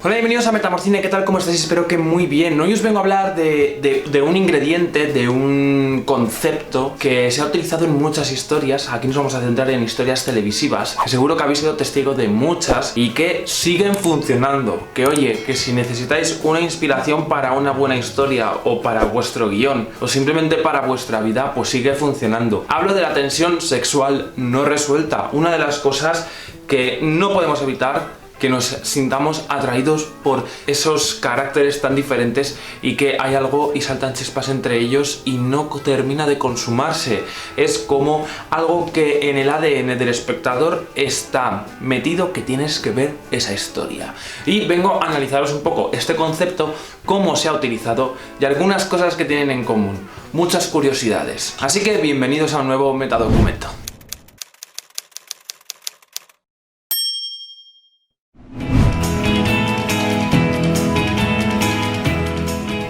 Hola, bienvenidos a Metamorcine, ¿qué tal? ¿Cómo estáis? Espero que muy bien. Hoy os vengo a hablar de un ingrediente, de un concepto que se ha utilizado en muchas historias. Aquí nos vamos a centrar en historias televisivas, que seguro que habéis sido testigo de muchas y que siguen funcionando. Que oye, que si necesitáis una inspiración para una buena historia o para vuestro guión o simplemente para vuestra vida, pues sigue funcionando. Hablo de la tensión sexual no resuelta, una de las cosas que no podemos evitar, que nos sintamos atraídos por esos caracteres tan diferentes y que hay algo y saltan chispas entre ellos y no termina de consumarse. Es como algo que en el ADN del espectador está metido, que tienes que ver esa historia. Y vengo a analizaros un poco este concepto, cómo se ha utilizado y algunas cosas que tienen en común. Muchas curiosidades. Así que bienvenidos a un nuevo metadocumento.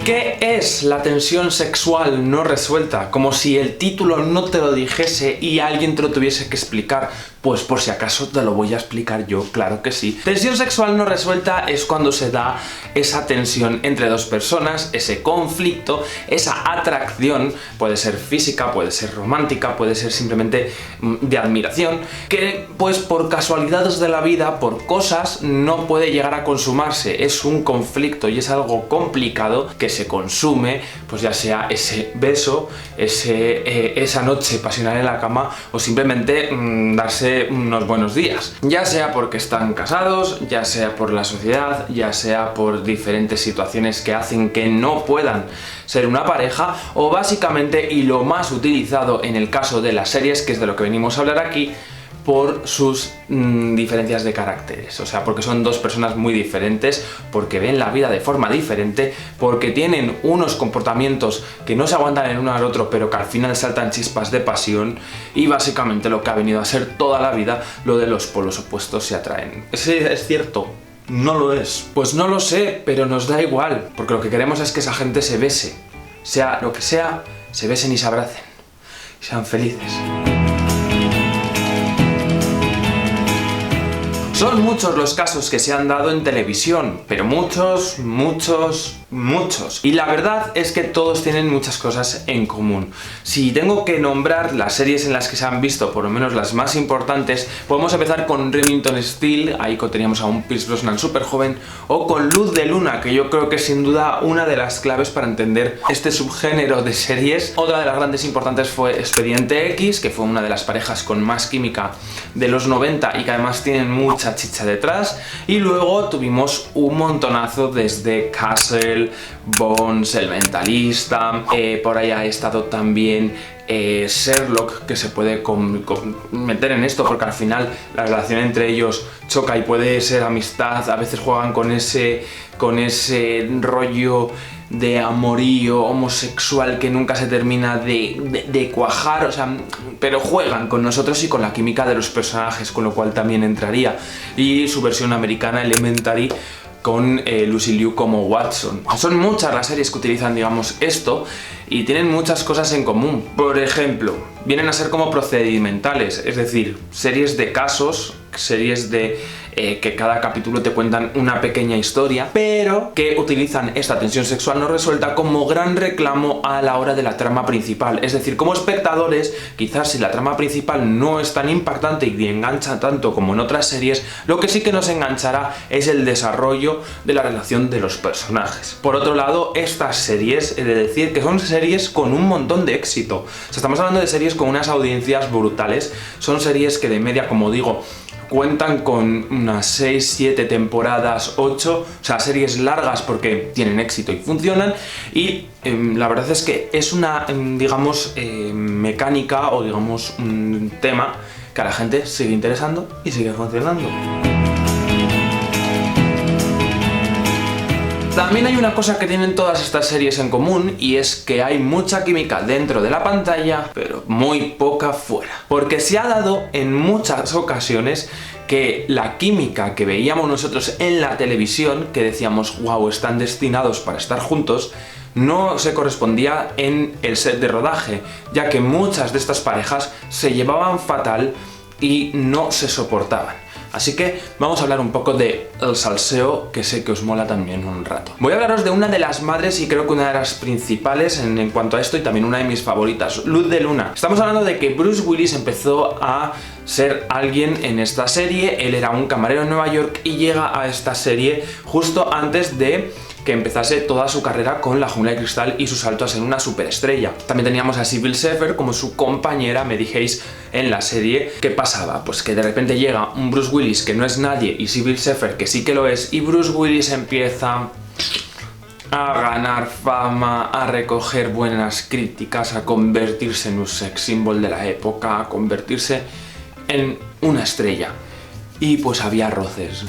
¿Qué es la tensión sexual no resuelta? Como si el título no te lo dijese y alguien te lo tuviese que explicar. Pues por si acaso te lo voy a explicar yo, claro que sí. Tensión sexual no resuelta es cuando se da esa tensión entre dos personas, ese conflicto, esa atracción, puede ser física, puede ser romántica, puede ser simplemente de admiración, que pues por casualidades de la vida, por cosas, no puede llegar a consumarse. Es un conflicto y es algo complicado que se consume, pues ya sea ese beso, esa noche pasional en la cama o simplemente darse unos buenos días, ya sea porque están casados, ya sea por la sociedad, ya sea por diferentes situaciones que hacen que no puedan ser una pareja, o básicamente, y lo más utilizado en el caso de las series, que es de lo que venimos a hablar aquí, por sus diferencias de caracteres, o sea, porque son dos personas muy diferentes, porque ven la vida de forma diferente, porque tienen unos comportamientos que no se aguantan el uno al otro, pero que al final saltan chispas de pasión, y básicamente lo que ha venido a ser toda la vida, lo de los polos opuestos se atraen. ¿Es cierto? No lo es. Pues no lo sé, pero nos da igual, porque lo que queremos es que esa gente se bese, sea lo que sea, se besen y se abracen, y sean felices. Son muchos los casos que se han dado en televisión, pero muchos. Y la verdad es que todos tienen muchas cosas en común. Si tengo que nombrar las series en las que se han visto, por lo menos las más importantes, podemos empezar con Remington Steele, ahí teníamos a un Pierce Brosnan súper joven, o con Luz de Luna, que yo creo que es sin duda una de las claves para entender este subgénero de series. Otra de las grandes importantes fue Expediente X, que fue una de las parejas con más química de los 90 y que además tienen mucha chicha detrás. Y luego tuvimos un montonazo desde Castle, Bones, El Mentalista, por ahí ha estado también Sherlock, que se puede meter en esto porque al final la relación entre ellos choca y puede ser amistad. A veces juegan con ese rollo de amorío homosexual que nunca se termina de cuajar, o sea, pero juegan con nosotros y con la química de los personajes, con lo cual también entraría. Y su versión americana, Elementary, con Lucy Liu como Watson. Son muchas las series que utilizan, digamos, esto y tienen muchas cosas en común. Por ejemplo, vienen a ser como procedimentales, es decir, series de casos, series de que cada capítulo te cuentan una pequeña historia, pero que utilizan esta tensión sexual no resuelta como gran reclamo a la hora de la trama principal. Es decir, como espectadores, quizás si la trama principal no es tan impactante y engancha tanto como en otras series, lo que sí que nos enganchará es el desarrollo de la relación de los personajes. Por otro lado, estas series, he de decir que son series con un montón de éxito. O sea, estamos hablando de series con unas audiencias brutales. Son series que de media, como digo, cuentan con unas 6, 7 temporadas, 8, o sea, series largas porque tienen éxito y funcionan, y la verdad es que es una, digamos, mecánica o digamos un tema que a la gente sigue interesando y sigue funcionando. También hay una cosa que tienen todas estas series en común, y es que hay mucha química dentro de la pantalla, pero muy poca fuera. Porque se ha dado en muchas ocasiones que la química que veíamos nosotros en la televisión, que decíamos, wow, están destinados para estar juntos, no se correspondía en el set de rodaje, ya que muchas de estas parejas se llevaban fatal y no se soportaban. Así que vamos a hablar un poco de el salseo, que sé que os mola también un rato. Voy a hablaros de una de las madres y creo que una de las principales en cuanto a esto, y también una de mis favoritas, Luz de Luna. Estamos hablando de que Bruce Willis empezó a ser alguien en esta serie. Él era un camarero en Nueva York y llega a esta serie justo antes de que empezase toda su carrera con La Jungla de Cristal y su salto a ser una superestrella. También teníamos a Cybill Shepherd como su compañera Mary Hayes en la serie. ¿Qué pasaba? Pues que de repente llega un Bruce Willis que no es nadie y Cybill Shepherd que sí que lo es, y Bruce Willis empieza a ganar fama, a recoger buenas críticas, a convertirse en un sex symbol de la época, a convertirse en una estrella. Y pues había roces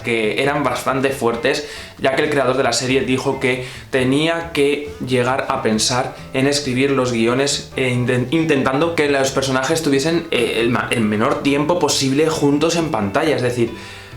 que eran bastante fuertes, ya que el creador de la serie dijo que tenía que llegar a pensar en escribir los guiones intentando que los personajes tuviesen el menor tiempo posible juntos en pantalla. Es decir,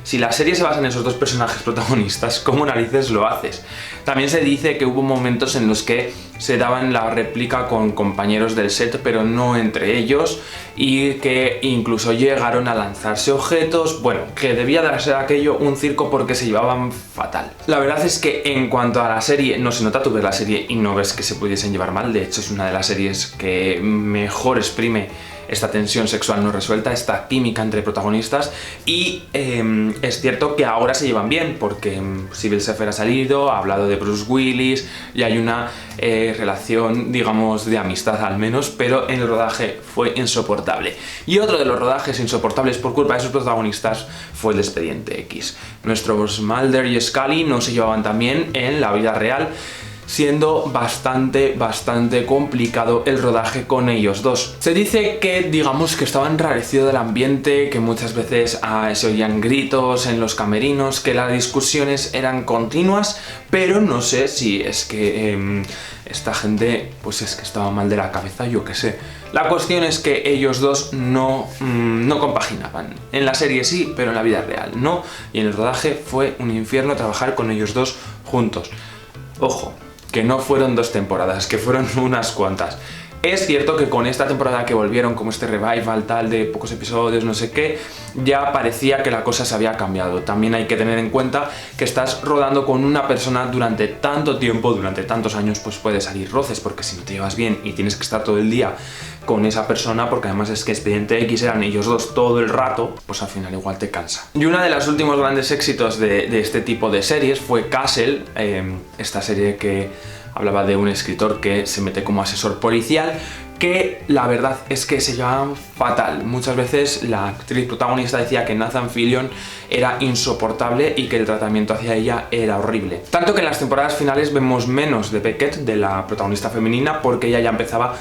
si la serie se basa en esos dos personajes protagonistas, ¿cómo narices lo haces? También se dice que hubo momentos en los que se daban la réplica con compañeros del set, pero no entre ellos, y que incluso llegaron a lanzarse objetos. Bueno, que debía darse aquello un circo porque se llevaban fatal. La verdad es que en cuanto a la serie, no se nota, tú ves la serie y no ves que se pudiesen llevar mal. De hecho, es una de las series que mejor exprime esta tensión sexual no resuelta, esta química entre protagonistas, y es cierto que ahora se llevan bien, porque Cybill Shepherd ha salido, ha hablado de Bruce Willis, y hay una relación, digamos, de amistad al menos, pero en el rodaje fue insoportable. Y otro de los rodajes insoportables por culpa de sus protagonistas fue el Expediente X. Nuestros Mulder y Scully no se llevaban tan bien en la vida real, siendo bastante complicado el rodaje con ellos dos. Se dice que, digamos, que estaba enrarecido del ambiente, que muchas veces se oían gritos en los camerinos, que las discusiones eran continuas, pero no sé si es que esta gente, pues es que estaba mal de la cabeza, yo qué sé. La cuestión es que ellos dos no compaginaban. En la serie sí, pero en la vida real no, y en el rodaje fue un infierno trabajar con ellos dos juntos. Ojo, que no fueron 2 temporadas, que fueron unas cuantas. Es cierto que con esta temporada que volvieron, como este revival tal de pocos episodios, no sé qué, ya parecía que la cosa se había cambiado. También hay que tener en cuenta que estás rodando con una persona durante tanto tiempo, durante tantos años, pues puede salir roces, porque si no te llevas bien y tienes que estar todo el día con esa persona, porque además es que Expediente X eran ellos dos todo el rato, pues al final igual te cansa. Y uno de los últimos grandes éxitos de este tipo de series fue Castle, esta serie que hablaba de un escritor que se mete como asesor policial, que la verdad es que se llevaban fatal. Muchas veces la actriz protagonista decía que Nathan Fillion era insoportable y que el tratamiento hacia ella era horrible. Tanto que en las temporadas finales vemos menos de Beckett, de la protagonista femenina, porque ella ya empezaba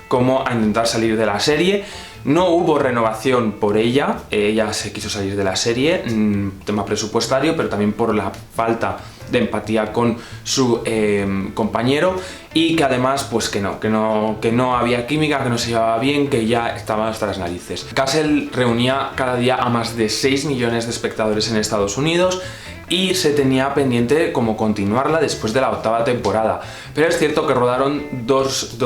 como a intentar salir de la serie. No hubo renovación por ella se quiso salir de la serie, tema presupuestario, pero también por la falta de empatía con su compañero, y que además pues que no había química, que no se llevaba bien, que ya estaba hasta las narices. Castle reunía cada día a más de 6 millones de espectadores en Estados Unidos, y se tenía pendiente como continuarla después de la 8ª temporada. Pero es cierto que rodaron dos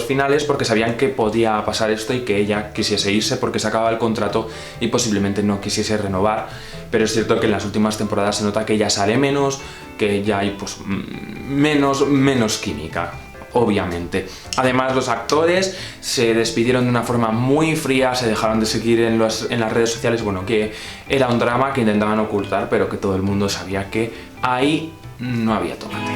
finales porque sabían que podía pasar esto y que ella quisiese irse porque se acababa el contrato y posiblemente no quisiese renovar. Pero es cierto que en las últimas temporadas se nota que ya sale menos, que ya hay pues menos química, obviamente. Además, los actores se despidieron de una forma muy fría, se dejaron de seguir en las redes sociales, bueno, que era un drama que intentaban ocultar, pero que todo el mundo sabía que ahí no había tomate.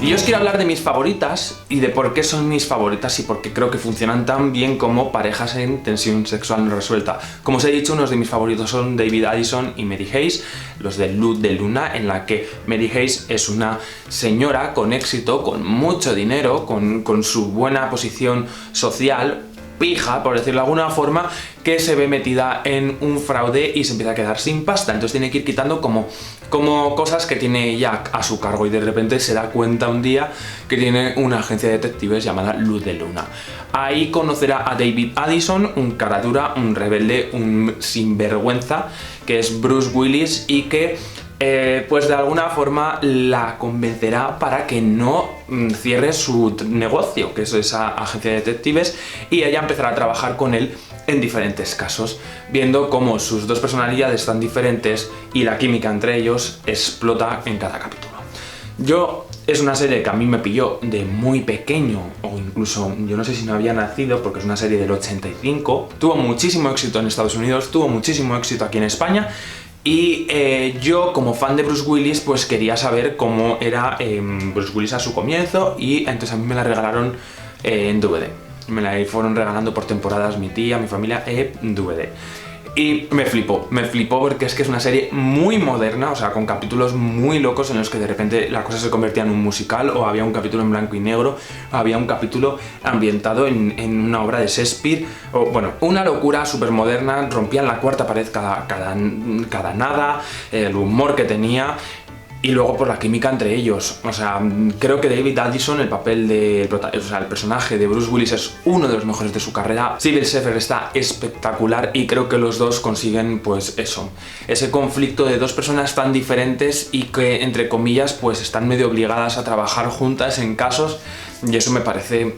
Y yo os quiero hablar de mis favoritas y de por qué son mis favoritas y por qué creo que funcionan tan bien como parejas en tensión sexual no resuelta. Como os he dicho, unos de mis favoritos son David Addison y Mary Hayes, los de Luz de Luna, en la que Mary Hayes es una señora con éxito, con mucho dinero, con su buena posición social, pija, por decirlo de alguna forma, que se ve metida en un fraude y se empieza a quedar sin pasta. Entonces tiene que ir quitando como cosas que tiene ella a su cargo, y de repente se da cuenta un día que tiene una agencia de detectives llamada Luz de Luna. Ahí conocerá a David Addison, un caradura, un rebelde, un sinvergüenza, que es Bruce Willis, y que pues de alguna forma la convencerá para que no cierre su negocio, que es esa agencia de detectives, y ella empezará a trabajar con él en diferentes casos, viendo cómo sus dos personalidades tan diferentes y la química entre ellos explota en cada capítulo. Es una serie que a mí me pilló de muy pequeño, o incluso yo no sé si no había nacido, porque es una serie del 85. Tuvo muchísimo éxito en Estados Unidos, tuvo muchísimo éxito aquí en España, y yo, como fan de Bruce Willis, pues quería saber cómo era Bruce Willis a su comienzo, y entonces a mí me la regalaron en DVD. Me la fueron regalando por temporadas mi tía, mi familia, en DVD. Y me flipó porque es que es una serie muy moderna, o sea, con capítulos muy locos en los que de repente la cosa se convertía en un musical, o había un capítulo en blanco y negro, había un capítulo ambientado en una obra de Shakespeare, o bueno, una locura súper moderna, rompían la cuarta pared cada nada, el humor que tenía. Y luego por la química entre ellos, o sea, creo que David Addison, el personaje de Bruce Willis, es uno de los mejores de su carrera. Cybill Shepherd está espectacular, y creo que los dos consiguen, pues eso, ese conflicto de dos personas tan diferentes y que, entre comillas, pues están medio obligadas a trabajar juntas en casos, y eso me parece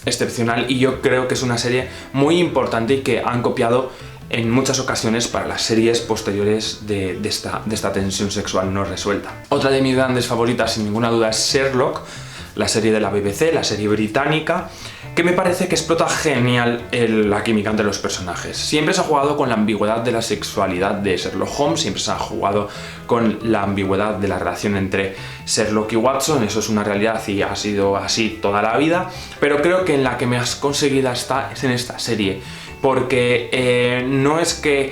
excepcional, y yo creo que es una serie muy importante y que han copiado en muchas ocasiones para las series posteriores de esta tensión sexual no resuelta. Otra de mis grandes favoritas, sin ninguna duda, es Sherlock, la serie de la BBC, la serie británica, que me parece que explota genial la química entre los personajes. Siempre se ha jugado con la ambigüedad de la sexualidad de Sherlock Holmes, siempre se ha jugado con la ambigüedad de la relación entre Sherlock y Watson, eso es una realidad y ha sido así toda la vida, pero creo que en la que más conseguida está es en esta serie, porque no es que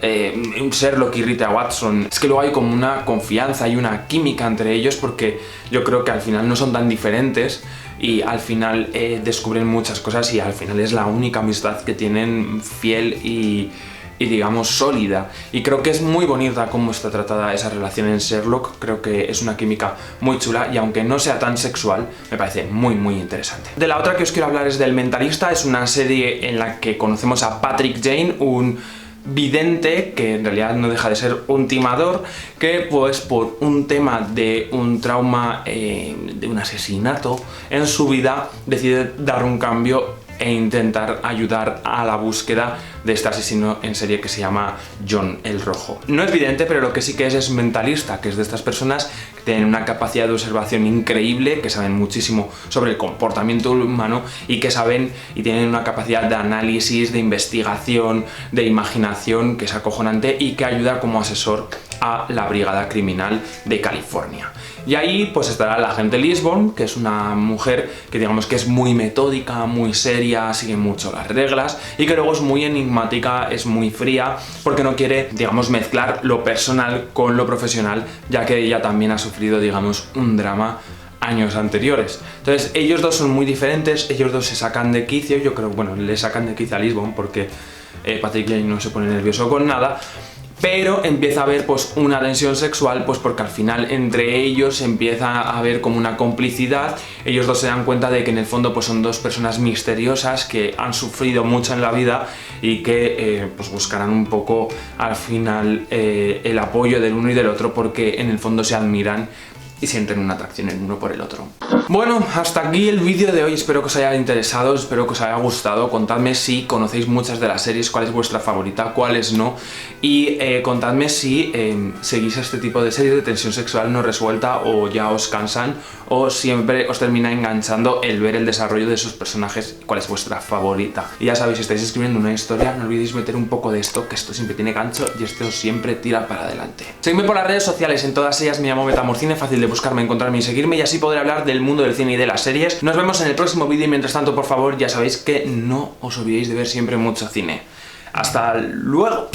un Sherlock irrite a Watson, es que luego hay como una confianza y una química entre ellos, porque yo creo que al final no son tan diferentes y al final descubren muchas cosas, y al final es la única amistad que tienen fiel y digamos sólida, y creo que es muy bonita cómo está tratada esa relación en Sherlock. Creo que es una química muy chula, y aunque no sea tan sexual, me parece muy interesante. De la otra que os quiero hablar es del Mentalista. Es una serie en la que conocemos a Patrick Jane, un vidente que en realidad no deja de ser un timador, que pues por un tema de un trauma, de un asesinato en su vida, decide dar un cambio e intentar ayudar a la búsqueda de este asesino en serie que se llama John el Rojo. No es vidente, pero lo que sí que es mentalista, que es de estas personas que tienen una capacidad de observación increíble, que saben muchísimo sobre el comportamiento humano, y que saben y tienen una capacidad de análisis, de investigación, de imaginación, que es acojonante, y que ayuda como asesor a la Brigada Criminal de California. Y ahí pues estará la agente Lisbon, que es una mujer que digamos que es muy metódica, muy seria, sigue mucho las reglas, y que luego es muy enigmática, es muy fría, porque no quiere, digamos, mezclar lo personal con lo profesional, ya que ella también ha sufrido, digamos, un drama años anteriores. Entonces ellos dos son muy diferentes, ellos dos se sacan de quicio. Yo creo, bueno, le sacan de quicio a Lisbon porque Patrick Jane no se pone nervioso con nada, pero empieza a haber pues una tensión sexual, pues porque al final entre ellos empieza a haber como una complicidad. Ellos dos se dan cuenta de que en el fondo pues son dos personas misteriosas que han sufrido mucho en la vida y que pues buscarán un poco al final el apoyo del uno y del otro, porque en el fondo se admiran y sienten una atracción el uno por el otro. Bueno, hasta aquí el vídeo de hoy. Espero que os haya interesado, espero que os haya gustado. Contadme si conocéis muchas de las series, cuál es vuestra favorita, cuáles no, y contadme si seguís este tipo de series de tensión sexual no resuelta, o ya os cansan, o siempre os termina enganchando el ver el desarrollo de esos personajes, cuál es vuestra favorita. Y ya sabéis, si estáis escribiendo una historia, no olvidéis meter un poco de esto, que esto siempre tiene gancho y esto siempre tira para adelante. Seguidme por las redes sociales, en todas ellas me llamo Metamorcine, fácil de buscarme, encontrarme y seguirme, y así podré hablar del mundo del cine y de las series. Nos vemos en el próximo vídeo, y mientras tanto, por favor, ya sabéis que no os olvidéis de ver siempre mucho cine. ¡Hasta luego!